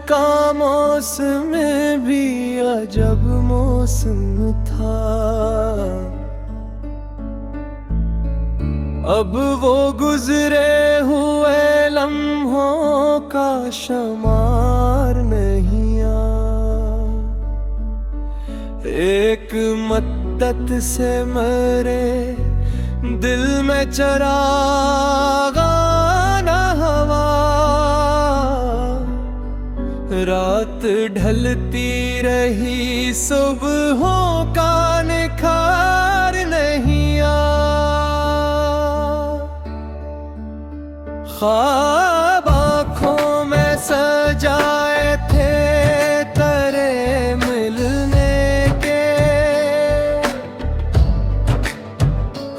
का मौसम भी अजब मौसम था। अब वो गुजरे हुए लम्हों का शुमार नहीं आ। एक मद्दत से मेरे दिल में चरागा न हवा। रात ढलती रही सुबहों का निखार नहीं ख्वाब आँखों में सजाए थे तेरे मिलने के।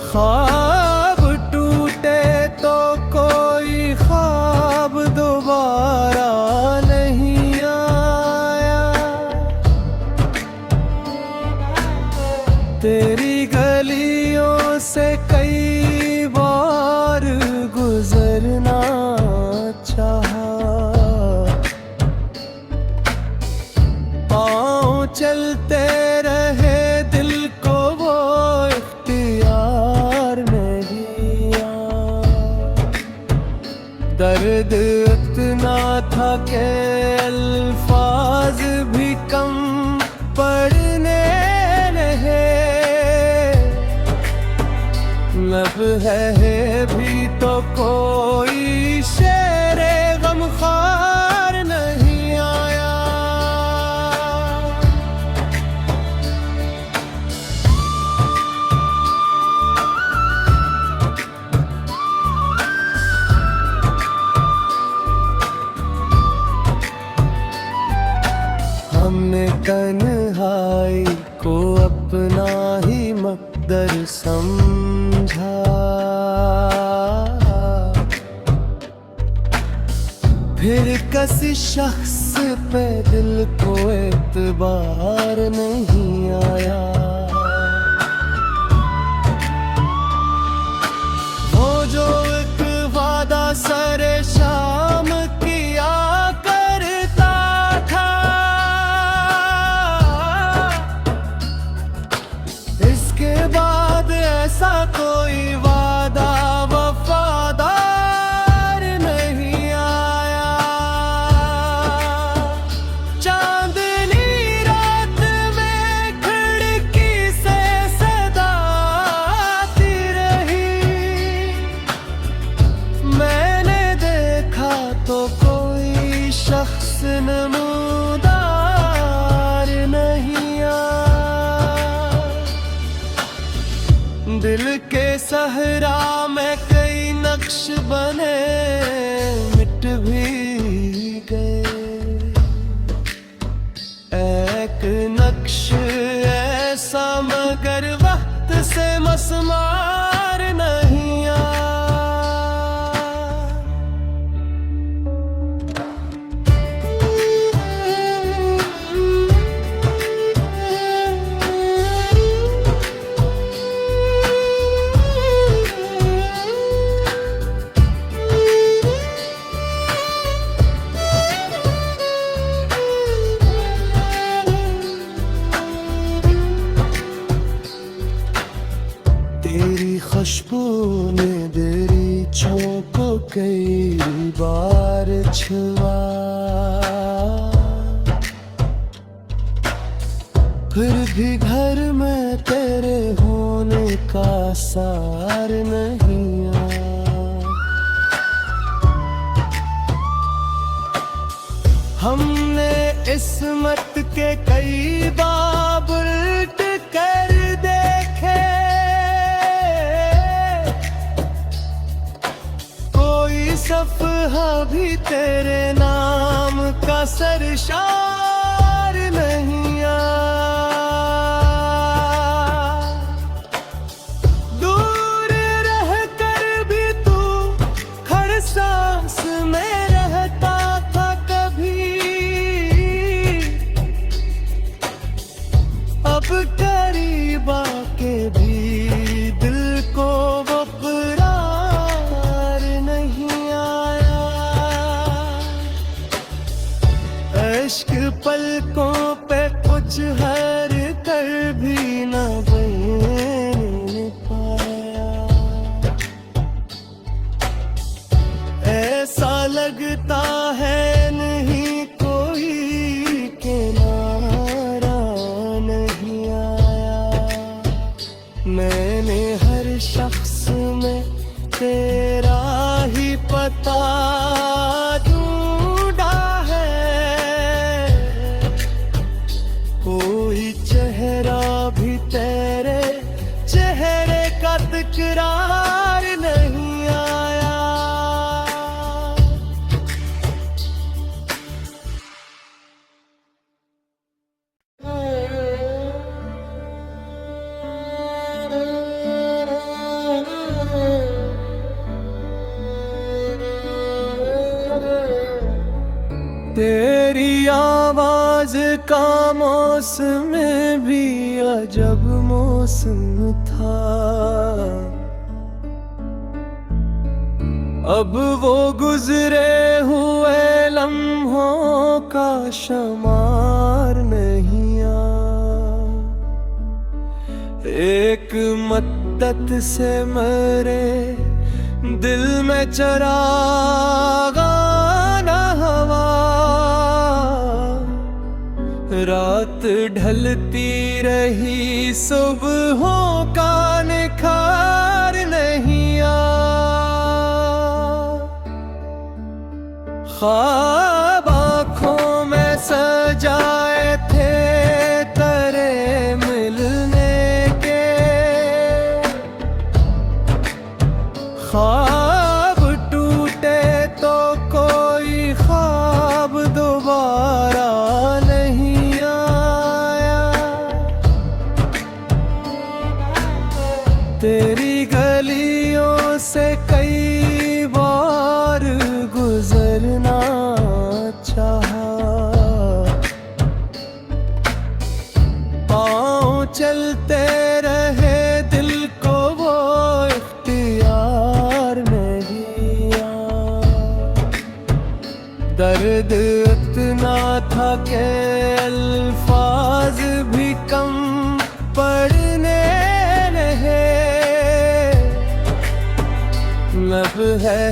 ख्वाब टूटे तो कोई ख्वाब दोबारा नहीं आया। तेरी गलियों से कई बार गुजरना चाहा। पाँव चलते रहे दिल को वो इख्तियार नहीं आ। दर्द इतना था कि अल्फाज भी कम पड़ने लगे। लब है भी तो कोई शेरे गमखार नहीं आया। हमने तन्हाई को अपना ही मकदर समझा। फिर किसी शख्स पे दिल को एतबार नहीं आया। वो जो एक वादा सरे शाम किया करता था, इसके बाद ऐसा कोई वादा वफादार नहीं आया। चांदनी रात में खिड़की से सदा आती रही। मैंने देखा तो कोई शख्स नमूदार नहीं आया। दिल के सहरा में कई नक्श बने मिट भी गए। एक नक्श ऐसा मगर वक्त से मसमार नहीं आ। तेरी खुशबू ने दरीचों को कई बार छुआ। फिर भी घर में तेरे होने का सार नहीं आया। हमने इस्मत के कई बाब उल्ट कर देखे। कोई सफ़हा भी तेरे नाम का सरशार नहीं आया। दूर रह कर भी तू हर सांस में रहता था कभी। अब करीब आके भी दिल को वो करार नहीं आया। इश्क पलकों पे कुछ हर कर भी न बन पाया। ऐसा लगता है नहीं कोई किनारा नहीं आया। मैंने हर शख्स में तेरा ही पता ढूंढा है। कोई चेहरा भी तेरे चेहरे का तकरार नहीं आया। तेरी आवाज का मौसम भी अजब मौसम था। अब वो गुजरे हुए लम्हों का शुमार नहीं आ। एक मद्दत से मेरे दिल में चरागा न हवा। रात ढलती रही सुबहों का निखार नहीं आ। ख्वाब आँखों में सजाए थे तेरे मिलने के। ख्वाब टूटे तो कोई ख्वाब दोबारा नहीं आया। तेरी गलियों से कई बार गुजरना चाहा। पाँव चलते रहे दिल को वो इख्तियार नहीं आ। दर्द इतना था कि अल्फाज भी कम पड़ने लगे। लब है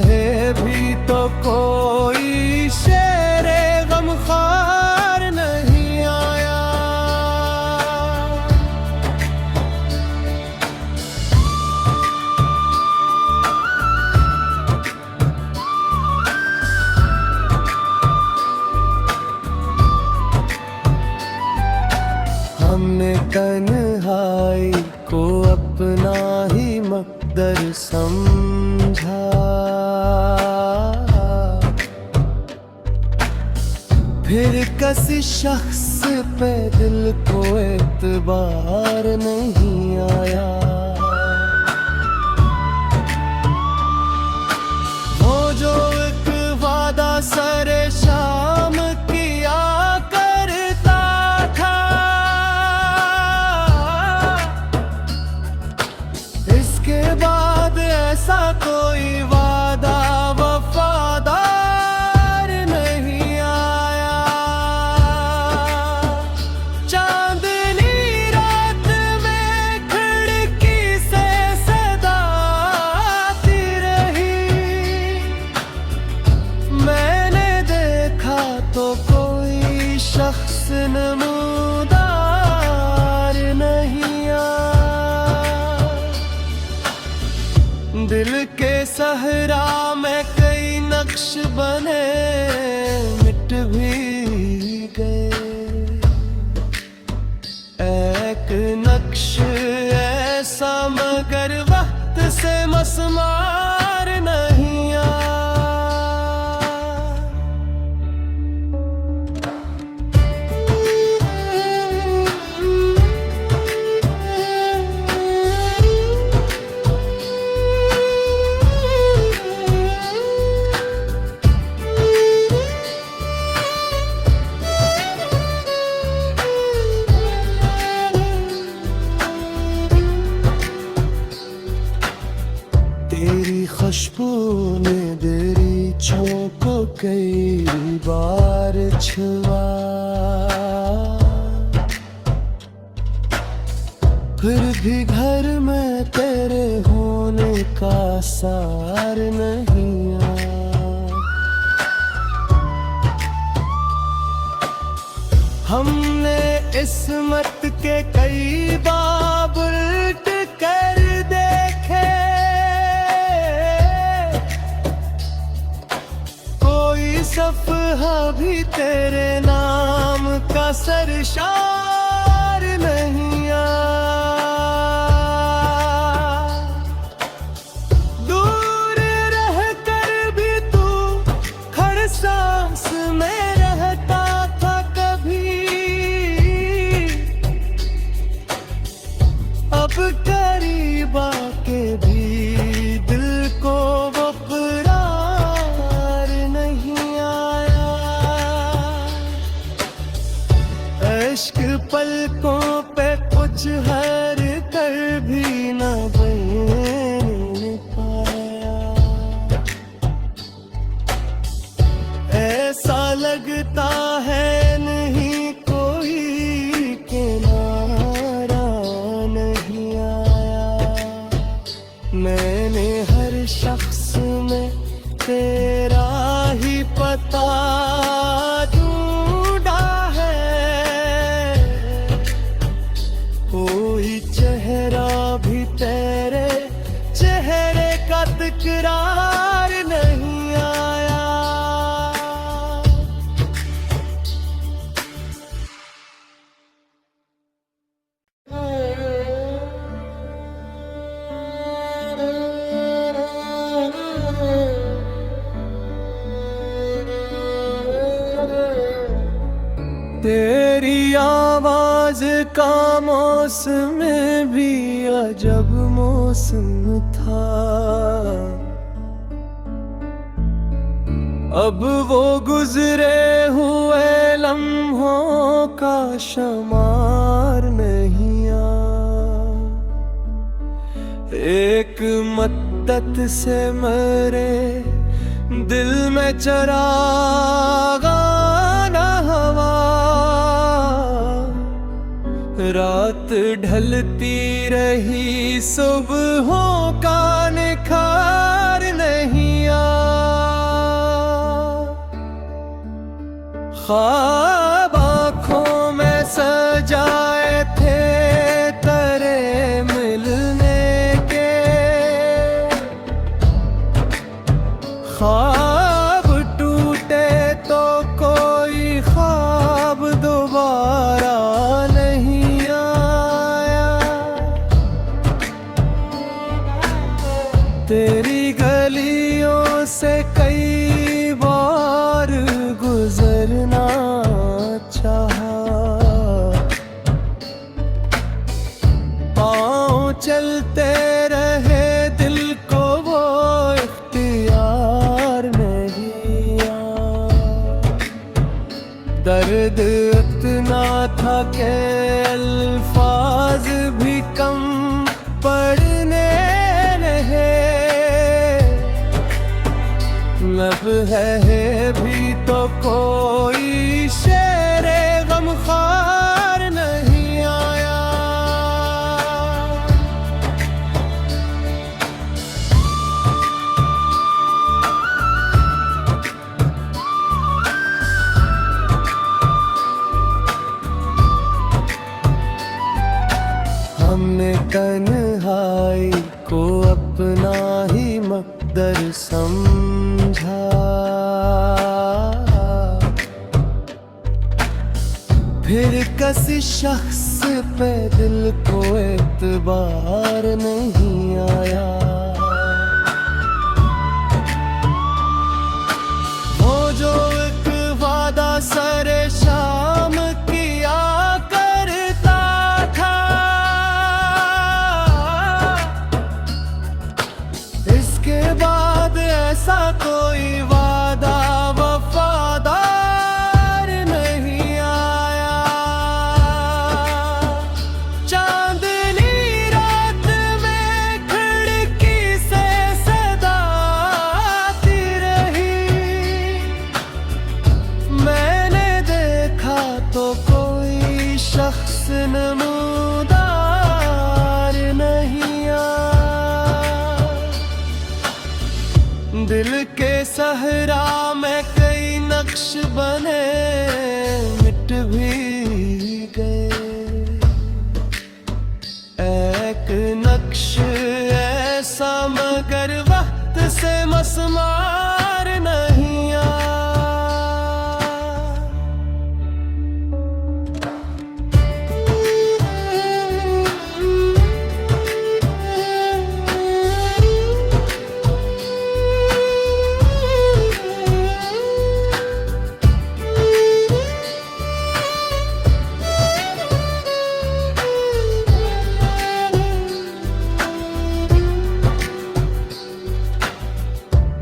भी तो कोई शेरे गमखार नहीं आया। हमने तन्हाई को अपना ही मकदर समझा। फिर किसी शख्स पे दिल को एतबार नहीं आया। वो जो एक वादा सरे शाम किया करता था। इसके बाद ऐसा कोई वादा वफादार नहीं आया। चांदनी रात में खिड़की से सदा आती रही। मैंने देखा तो कोई शख्स नमूदार नहीं आया। दिल के सहरा में कई नक्श बने मिट भी गए। एक नक्श ऐसा मगर वक्त से मसमार नहीं आ। तेरी खुशबू ने दरीचों को कई बार छुआ। फिर भी घर में तेरे होने का सार नहीं आया। हमने इस्मत के कई बाब उल्ट कर देखे, कोई सफ़हा भी तेरे नाम का सरशार नहीं आया। दूर रह कर भी तू हर सांस में रहता था कभी, अब करीब आके भी दिल को वो करार नहीं आया। इश्क पलकों पे कुछ हर कर भी न बन पाया। ऐसा लगता है नहीं कोई किनारा नहीं आया। मैंने हर शख्स में तेरा ही पता ढूंढा है, कोई चेहरा भी तेरे चेहरे का तकरार नहीं आया। तेरी आवाज का मौसम भी अजब मौसम था, अब वो गुजरे हुए लम्हों का शुमार नहीं आ। एक मद्दत से मरे दिल में चरागा न हवा, रात ढलती रही सुबहों का निखार नहीं आया। ख्वाब आँखों में सजाए थे तेरे मिलने के, ख्वाब टूटे तो कोई ख्वाब दोबारा नहीं आया। तेरी गलियों से कई बार गुजरना चाहा, पाँव चलते रहे दिल को वो इख्तियार नहीं आया। दर्द इतना था कि अल्फाज भी कम पड़ने लगे, लब है भी तो कोई शेरे गमखार नहीं आया। हमने तन्हाई को अपना ही मकदर समझा, फिर किसी शख्स पे दिल को एतबार नहीं आया। वो जो एक वादा सरे शाम किया करता था, इसके बाद ऐसा कोई वादा वफादार नहीं आया। चांदनी रात में खिड़की से सदा आती रही, मैंने देखा तो कोई शख्स नमूदार सहरा में कई नक्श बने मिट भी गए। एक नक्श ऐसा मगर वक्त से मसमार नहीं आया।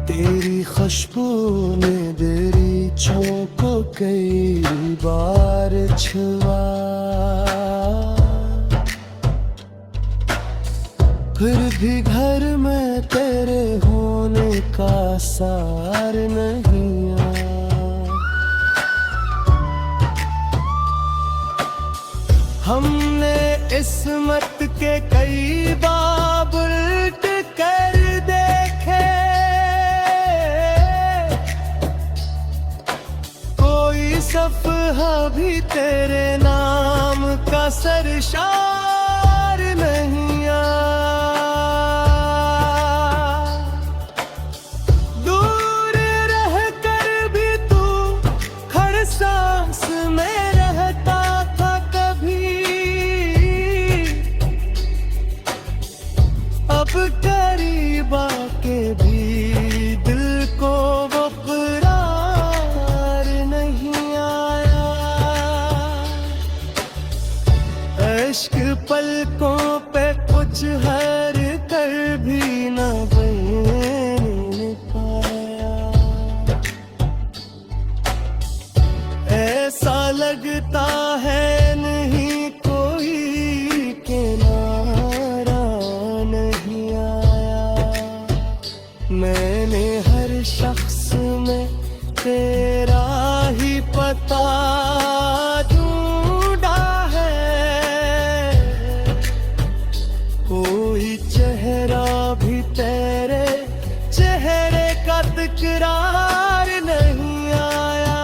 तेरी खुशबू ने दरीचों को कई बार छुआ, फिर भी घर में तेरे होने का सार नहीं आया। हमने इस्मत के कई बाब उल्ट कर देखे, सफ़हा भी तेरे नाम का सरशार नहीं आया। दूर रह कर भी तू हर सांस में रहता था कभी, अब करीब आके भी दिल को वो इश्क पलकों पे कुछ हर कर भी न बन पाया। ऐसा लगता है नहीं कोई किनारा नहीं आया। मैंने हर शख्स में तेरा ही पता भी तेरे चेहरे का तकरार नहीं आया।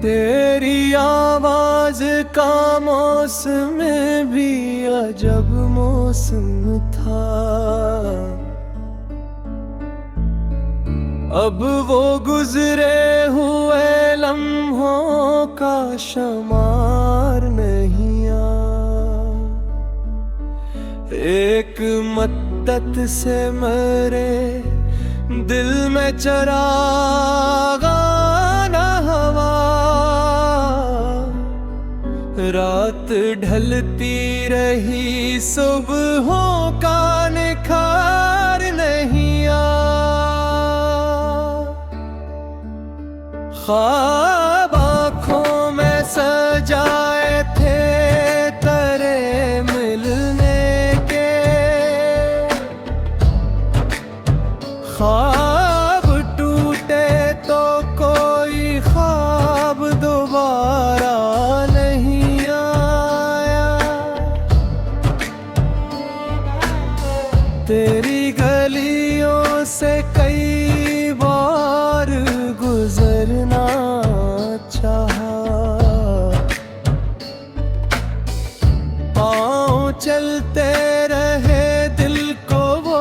तेरी आवाज का मौसम भी अजब मौसम था। अब वो गुजरे हुए लम्हों का शुमार नहीं आ। एक मद्दत से मरे दिल में चरागा न हवा, रात ढलती रही सुबहों का निखार नहीं आया। ख्वाब आँखों में सजाए थे तेरे मिलने के, ख्वाब टूटे तो कोई ख्वाब दोबारा नहीं आया। तेरी गलियों से कई बार गुजरना चाहा, पाँव चलते रहे दिल को वो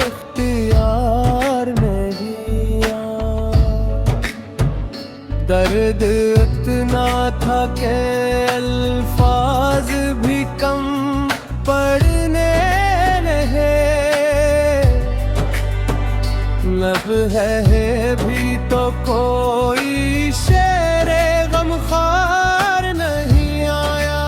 इख्तियार नहीं आया। दर्द इतना था कि अल्फाज भी कम पड़ने लगे, लब है भी तो कोई शेरे गमखार नहीं आया।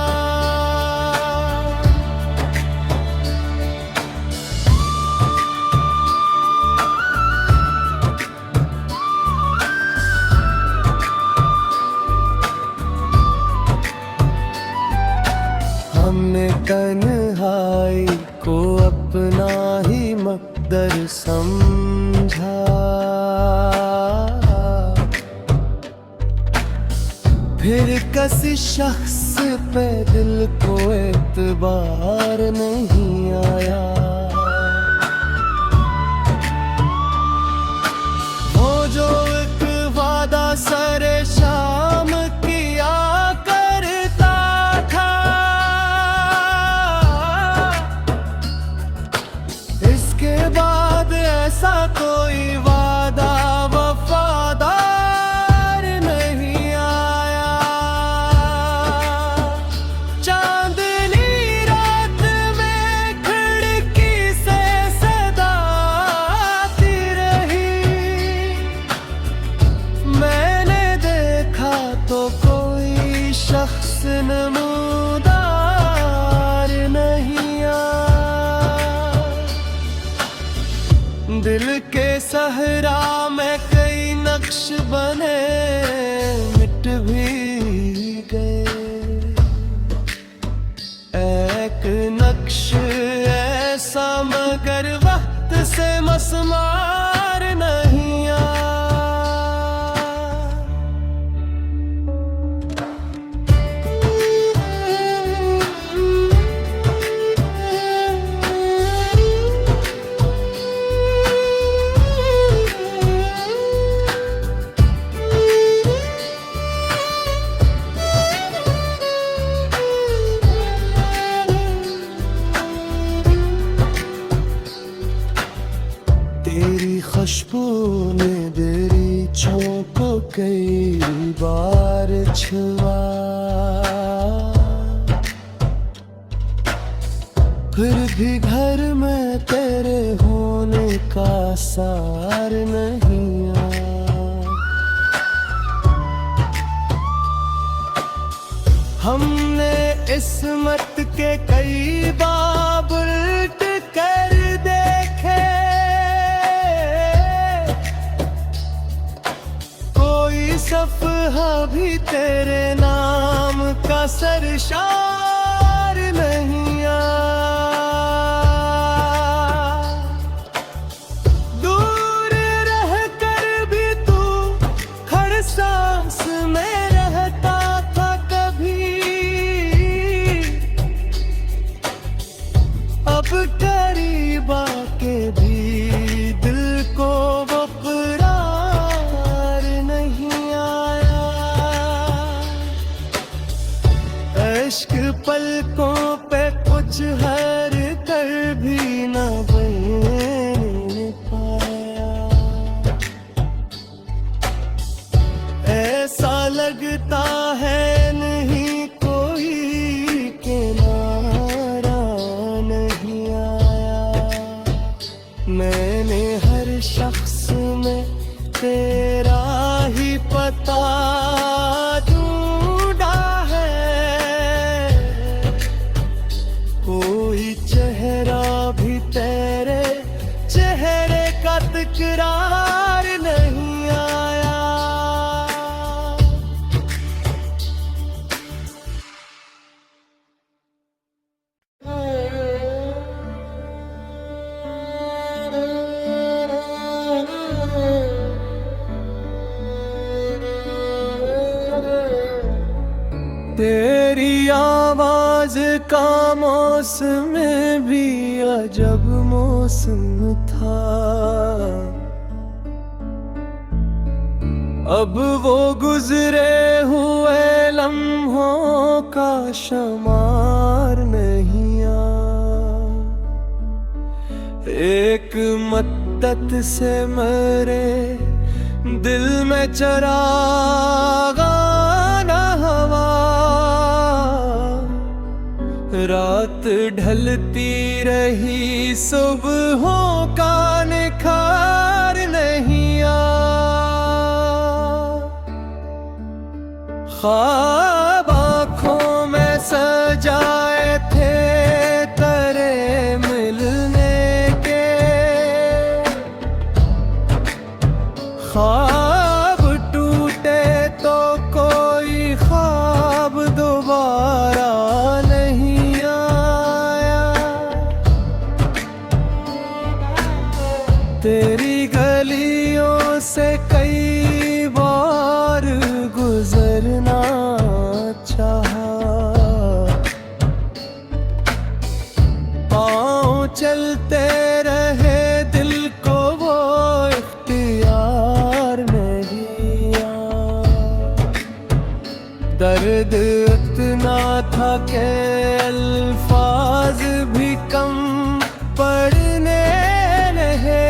हमने तन्हाई को अपना ही मकदर फिर किसी शख्स पे दिल को एतबार नहीं आया। वो जो एक वादा सरे शाम किया करता था, इसके बाद ऐसा कोई वादा वफादार नहीं आया। चांदनी रात में खिड़की से सदा आती रही, मैंने देखा तो कोई शख्स नमूदार नहीं आया। दिल के सहरा में कई नक्श बने मिट भी गए, एक नक्श ऐसा मगर वक्त से मसमार नहीं आया। तेरी खुशबू ने बेरीछों को कई बार छुआ, फिर भी घर में तेरे होने का सार नहीं आया। हमने इस्मत के कई बाब उल्ट कर देखे, कोई सफ़हा भी तेरे नाम का सरशार नहीं आया। दूर रह कर भी तू हर सांस में रहता था कभी, अब करीब आके भी दिल को वो करार नहीं आया। इश्क पलकों पे कुछ हर कर भी न बन पाया। ऐसा लगता है नहीं कोई किनारा नहीं आया। मैंने हर शख्स में तेरा ही पता ढूंढा है, कोई चेहरा भी तेरे चेहरे का तकरार नहीं आया। तेरी आवाज का मौसम भी अजब मौसम था, अब वो गुजरे हुए लम्हों का शुमार नहीं आ। एक मद्दत से मरे दिल में चरागा ना हवा, रात ढलती रही सुबहों का निखार नहीं आ। ख्वाब आँखों में सजाए थे तेरे मिलने के, ख्वाब टूटे तो कोई ख्वाब दोबारा नहीं आया। तेरी गलियों से कई बार गुजरना दर्द इतना था कि अल्फाज भी कम पड़ने लगे।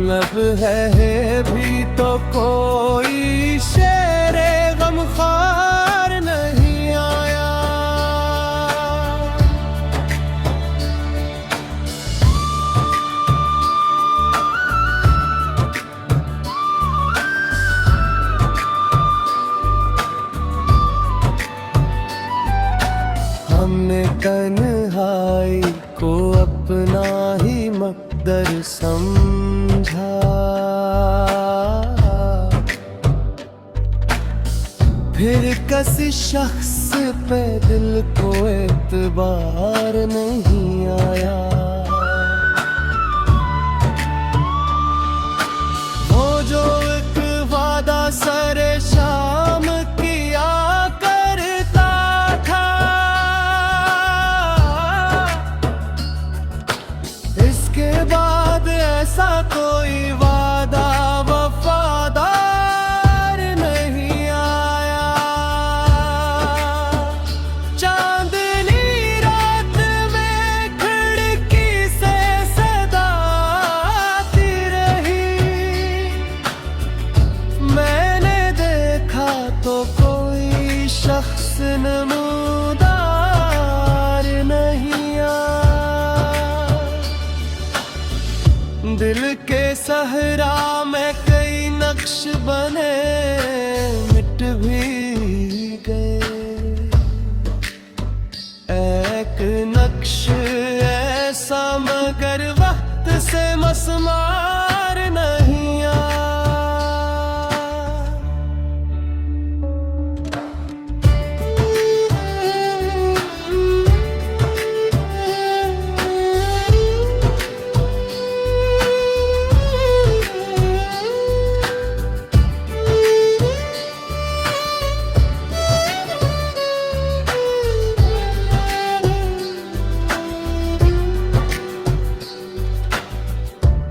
लब है भी तो कोई शेरे गमखार नहीं आया। हमने तन्हाई को अपना ही मकदर समझा। फिर किसी शख्स पे दिल को एतबार नहीं आया। वो जो एक वादा सरे शाम किया करता था, इसके बाद ऐसा कोई वादा वफादार नहीं आया। चांदनी रात में खिड़की से सदा आती रही। मैंने देखा तो कोई शख्स नमूदार नहीं आया। दिल के सहरा में कई नक्श बने मिट भी गए। एक नक्श ऐसा मगर वक्त से मसमार नहीं आया।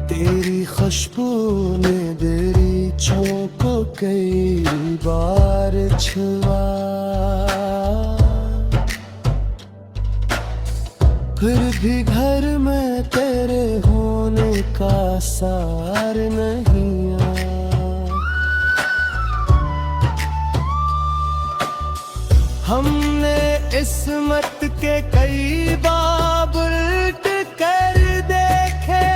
तेरी खुशबू ने दरीचों को कई बार छुआ। फिर भी घर में तेरे होने का सार नहीं आया। हमने इस्मत के कई बाब उल्ट कर देखे।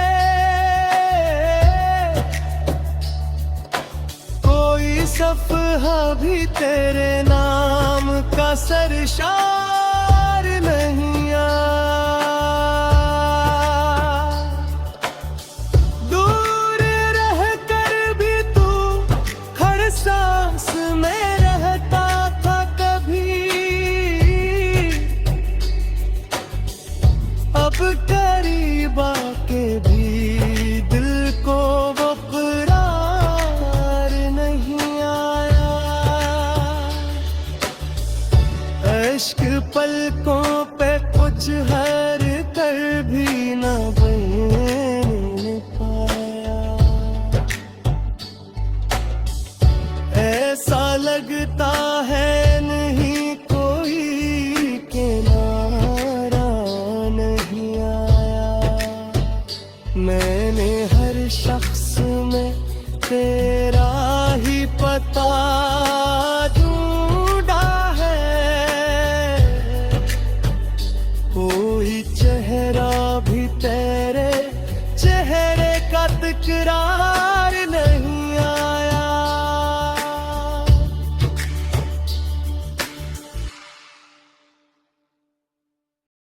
कोई सफ़हा भी तेरे नाम का सरशार नहीं आया। दूर रह कर भी तू हर सांस में रहता था कभी। अब करीब आके भी दिल को वो करार नहीं आया। इश्क पलकों पे कुछ हर कर भी न बन पाया। ऐसा लगता